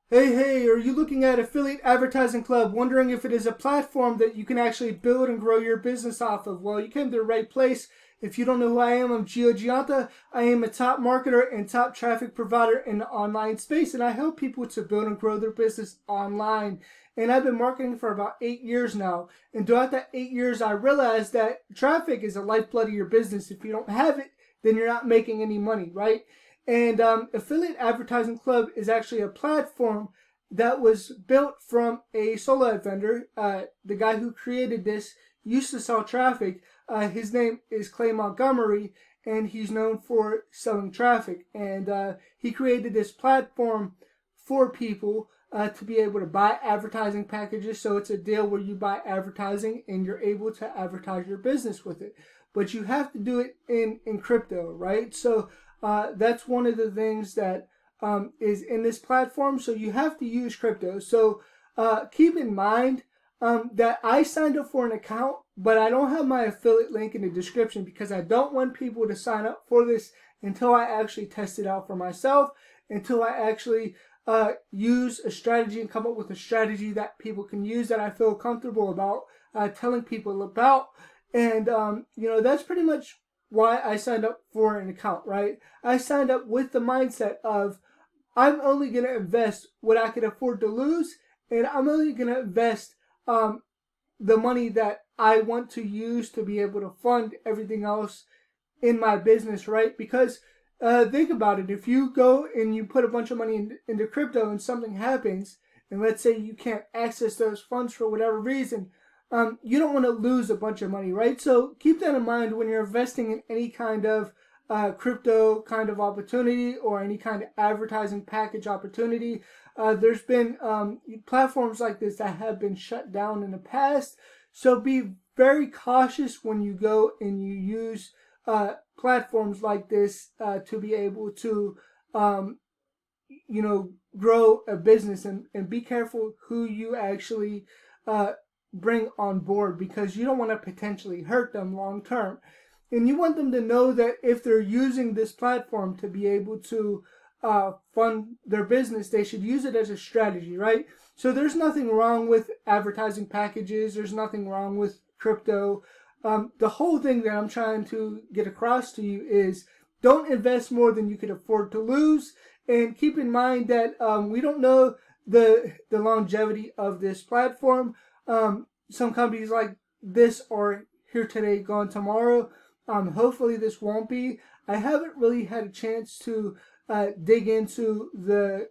Hey, are you looking at Affiliate Advertising Club, wondering if it is a platform that you can actually build and grow your business off of? Well, you came to the right place. If you don't know who I am, I'm Gio Gianta. I am a top marketer and top traffic provider in the online space, and I help people to build and grow their business online. And I've been marketing for about 8 years now. And throughout that 8 years, I realized that traffic is the lifeblood of your business. If you don't have it, then you're not making any money, right? And Affiliate Advertising Club is actually a platform that was built from a solo ad vendor. The guy who created this used to sell traffic. His name is Clay Montgomery, and he's known for selling traffic. And he created this platform for people to be able to buy advertising packages. So it's a deal where you buy advertising and you're able to advertise your business with it. But you have to do it in crypto, right? So that's one of the things that is in this platform. So you have to use crypto. So keep in mind that I signed up for an account, but I don't have my affiliate link in the description because I don't want people to sign up for this until I actually test it out for myself, until I actually use a strategy and come up with a strategy that people can use that I feel comfortable about telling people about. And, that's pretty much why I signed up for an account, right? I signed up with the mindset of I'm only going to invest what I can afford to lose, and I'm only going to invest the money that I want to use to be able to fund everything else in my business, right? Because think about it. If you go and you put a bunch of money into crypto and something happens, and let's say you can't access those funds for whatever reason, you don't want to lose a bunch of money, right? So keep that in mind when you're investing in any kind of crypto kind of opportunity or any kind of advertising package opportunity. There's been platforms like this that have been shut down in the past. So be very cautious when you go and you use platforms like this to be able to, grow a business, and be careful who you actually bring on board, because you don't want to potentially hurt them long term. And you want them to know that if they're using this platform to be able to fund their business, they should use it as a strategy, right? So there's nothing wrong with advertising packages. There's nothing wrong with crypto. The whole thing that I'm trying to get across to you is don't invest more than you can afford to lose. And keep in mind that we don't know the longevity of this platform. Some companies like this are here today, gone tomorrow. Hopefully this won't be. I haven't really had a chance to dig into the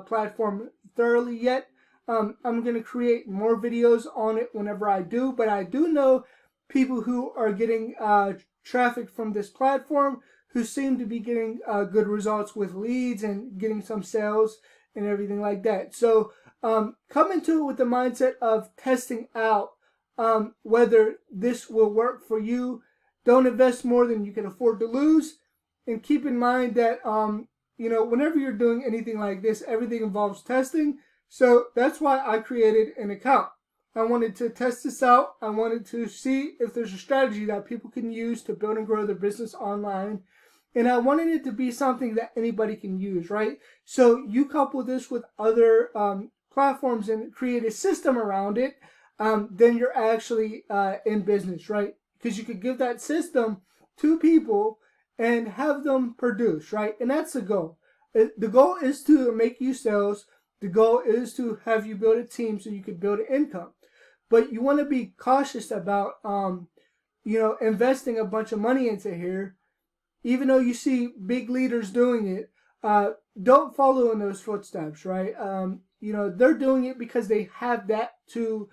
platform thoroughly yet. I'm going to create more videos on it whenever I do, but I do know people who are getting traffic from this platform who seem to be getting good results with leads and getting some sales and everything like that. So come into it with the mindset of testing out whether this will work for you. Don't invest more than you can afford to lose. And keep in mind that, whenever you're doing anything like this, everything involves testing. So that's why I created an account. I wanted to test this out. I wanted to see if there's a strategy that people can use to build and grow their business online. And I wanted it to be something that anybody can use, right? So you couple this with other platforms and create a system around it, then you're actually in business, right? Because you could give that system to people and have them produce, right? And that's the goal. The goal is to make you sales. The goal is to have you build a team so you could build an income. But you want to be cautious about, investing a bunch of money into here. Even though you see big leaders doing it, don't follow in those footsteps, right? They're doing it because they have that to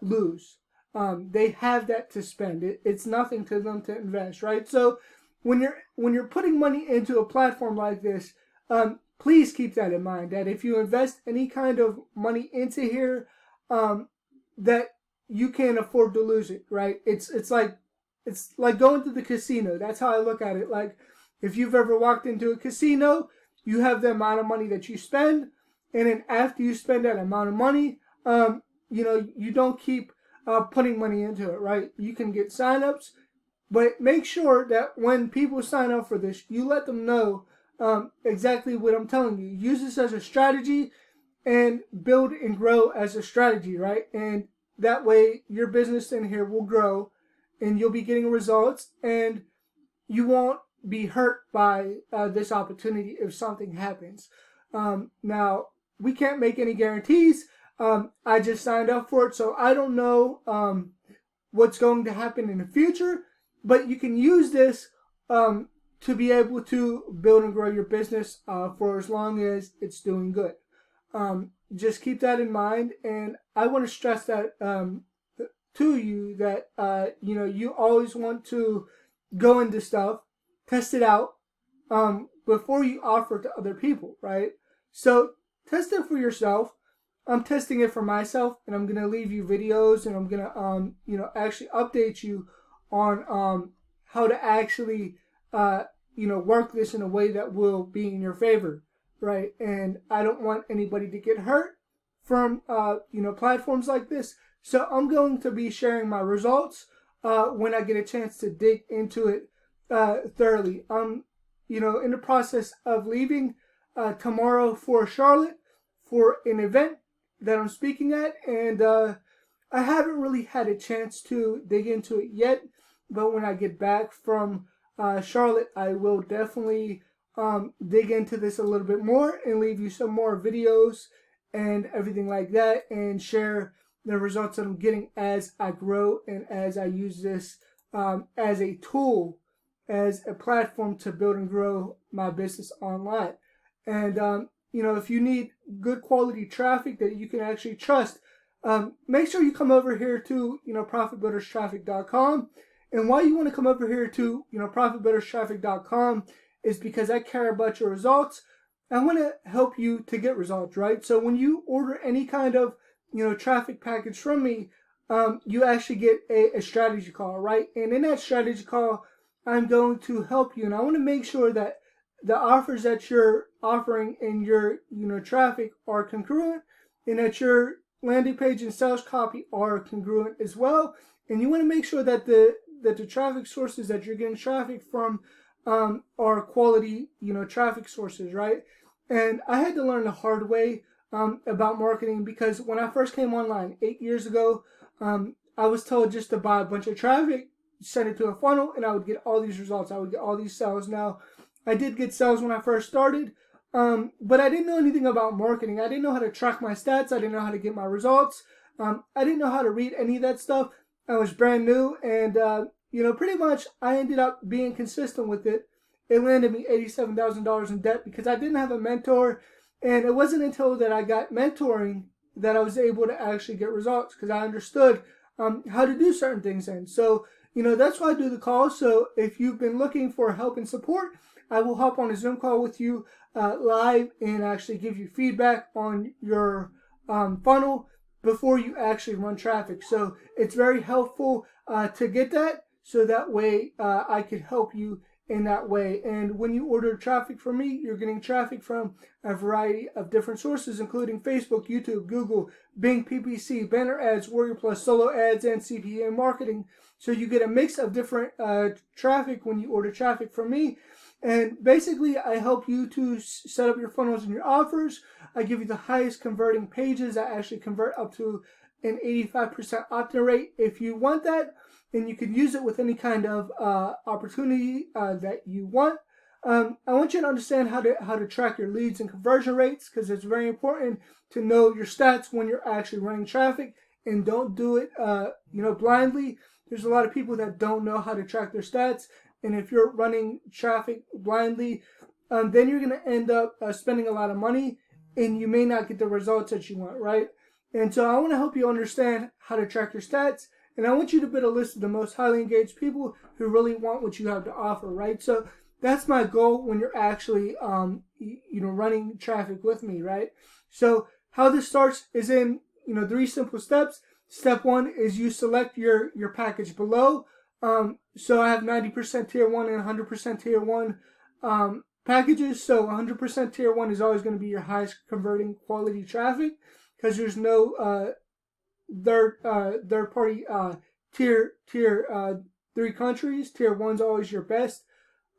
lose. They have that to spend. It's nothing to them to invest, right? So when you're putting money into a platform like this, please keep that in mind. That if you invest any kind of money into here, that you can't afford to lose it, right? It's like going to the casino. That's how I look at it. Like if you've ever walked into a casino, you have the amount of money that you spend, and then after you spend that amount of money, you don't keep putting money into it, right? You can get signups, but make sure that when people sign up for this, you let them know exactly what I'm telling you. Use this as a strategy, and build and grow as a strategy, right? And that way your business in here will grow and you'll be getting results and you won't be hurt by this opportunity if something happens. Now, we can't make any guarantees. I just signed up for it, so I don't know what's going to happen in the future, but you can use this to be able to build and grow your business for as long as it's doing good. Just keep that in mind, and I want to stress that to you that you always want to go into stuff, test it out before you offer it to other people, right? So test it for yourself. I'm testing it for myself, and I'm gonna leave you videos, and I'm gonna actually update you on how to actually work this in a way that will be in your favor, right? And I don't want anybody to get hurt from platforms like this. So I'm going to be sharing my results when I get a chance to dig into it thoroughly. I'm in the process of leaving tomorrow for Charlotte for an event that I'm speaking at, and I haven't really had a chance to dig into it yet, but when I get back from Charlotte, I will definitely dig into this a little bit more and leave you some more videos and everything like that, and share the results that I'm getting as I grow and as I use this as a tool, as a platform to build and grow my business online. And if you need good quality traffic that you can actually trust, make sure you come over here to profitbuilderstraffic.com. And why you want to come over here to profitbuilderstraffic.com is because I care about your results. I want to help you to get results, right? So when you order any kind of traffic package from me, you actually get a strategy call, right? And in that strategy call, I'm going to help you, and I want to make sure that the offers that you're offering in your traffic are congruent, and that your landing page and sales copy are congruent as well. And you want to make sure that the traffic sources that you're getting traffic from are quality traffic sources, right? And I had to learn the hard way about marketing, because when I first came online 8 years ago, I was told just to buy a bunch of traffic, send it to a funnel, and I would get all these results. I would get all these sales. Now, I did get sales when I first started, but I didn't know anything about marketing. I didn't know how to track my stats. I didn't know how to get my results. I didn't know how to read any of that stuff. I was brand new, and pretty much I ended up being consistent with it. It landed me $87,000 in debt because I didn't have a mentor, and it wasn't until that I got mentoring that I was able to actually get results, because I understood how to do certain things. And so, that's why I do the call. So if you've been looking for help and support, I will hop on a Zoom call with you live and actually give you feedback on your funnel before you actually run traffic. So it's very helpful to get that, so that way I can help you in that way. And when you order traffic from me, you're getting traffic from a variety of different sources, including Facebook, YouTube, Google, Bing, PPC, banner ads, Warrior Plus, solo ads, and CPA marketing. So you get a mix of different traffic when you order traffic from me. And basically, I help you to set up your funnels and your offers. I give you the highest converting pages that actually convert up to an 85% opt-in rate. If you want that, and you can use it with any kind of opportunity that you want. I want you to understand how to track your leads and conversion rates, because it's very important to know your stats when you're actually running traffic, and don't do it blindly. There's a lot of people that don't know how to track their stats, and if you're running traffic blindly, then you're going to end up spending a lot of money, and you may not get the results that you want, right? And so I want to help you understand how to track your stats. And I want you to build a list of the most highly engaged people who really want what you have to offer, right? So that's my goal when you're actually, running traffic with me, right? So how this starts is in, 3 simple steps. Step 1 is you select your package below. So I have 90% tier 1 and 100% tier 1 packages. So 100% tier 1 is always going to be your highest converting quality traffic, because there's no third party tier 3 countries. Tier 1's always your best.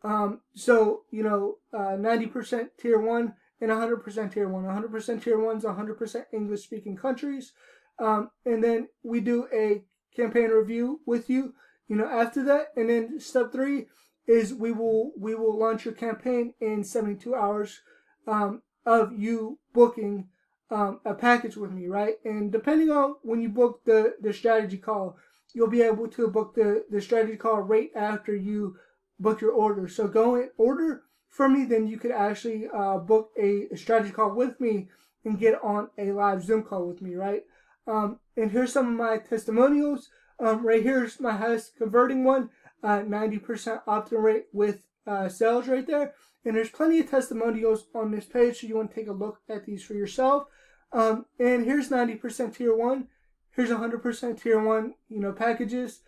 90% tier 1 and 100% tier 1. 100% tier 1 is 100% English speaking countries. And then we do a campaign review with you, after that. And then step 3 is we will launch your campaign in 72 hours of you booking a package with me, right? And depending on when you book the strategy call, you'll be able to book the strategy call right after you book your order. So go and order from me, then you could actually book a strategy call with me and get on a live Zoom call with me, right? And here's some of my testimonials. Right here's my highest converting one, 90% opt-in rate with sales right there. And there's plenty of testimonials on this page, so you want to take a look at these for yourself. And here's 90% tier 1. Here's 100% tier 1, packages.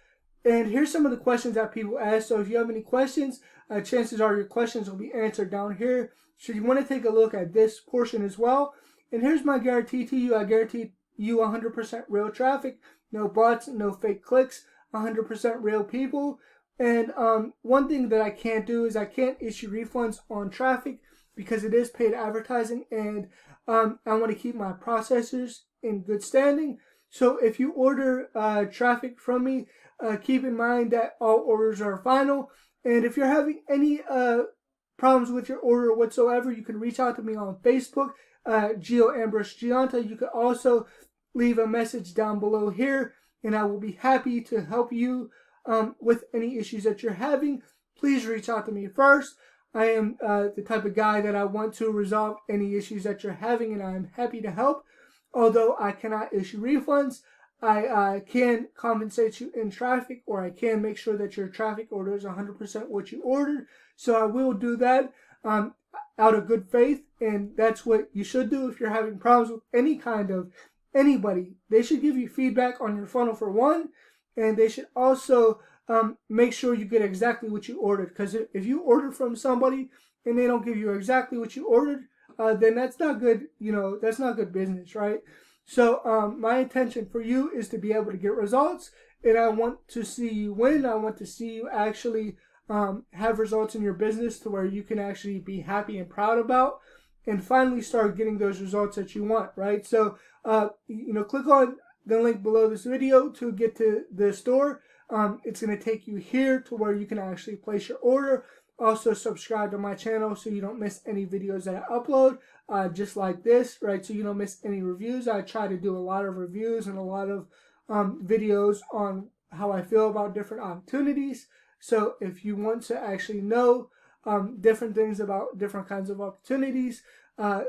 And here's some of the questions that people ask. So if you have any questions, chances are your questions will be answered down here. So you want to take a look at this portion as well. And here's my guarantee to you. I guarantee you 100% real traffic, no bots, no fake clicks, 100% real people. And one thing that I can't do is I can't issue refunds on traffic because it is paid advertising, and I want to keep my processors in good standing. So if you order traffic from me, keep in mind that all orders are final. And if you're having any problems with your order whatsoever, you can reach out to me on Facebook, Gio Ambrose Giunta. You could also leave a message down below here, and I will be happy to help you with any issues that you're having. Please reach out to me first. I am the type of guy that I want to resolve any issues that you're having, and I'm happy to help. Although I cannot issue refunds, I can compensate you in traffic, or I can make sure that your traffic order is 100% what you ordered. So I will do that out of good faith, and that's what you should do if you're having problems with any kind of anybody. They should give you feedback on your funnel for one, and they should also make sure you get exactly what you ordered. Because if you order from somebody and they don't give you exactly what you ordered, then that's not good. That's not good business, right? So my intention for you is to be able to get results, and I want to see you win. I want to see you actually have results in your business to where you can actually be happy and proud about, and finally start getting those results that you want, right? So, click on the link below this video to get to the store. It's going to take you here to where you can actually place your order. Also, subscribe to my channel so you don't miss any videos that I upload, just like this, right? So you don't miss any reviews. I try to do a lot of reviews and a lot of videos on how I feel about different opportunities. So if you want to actually know different things about different kinds of opportunities,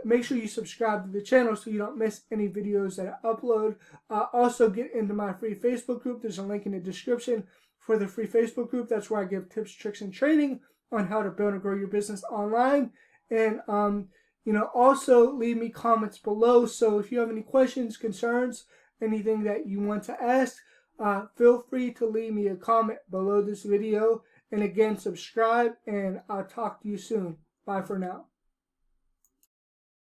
make sure you subscribe to the channel so you don't miss any videos that I upload. Also, get into my free Facebook group. There's a link in the description for the free Facebook group. That's where I give tips, tricks, and training on how to build and grow your business online. And also leave me comments below. So if you have any questions, concerns, anything that you want to ask, feel free to leave me a comment below this video. And again, subscribe, and I'll talk to you soon. Bye for now.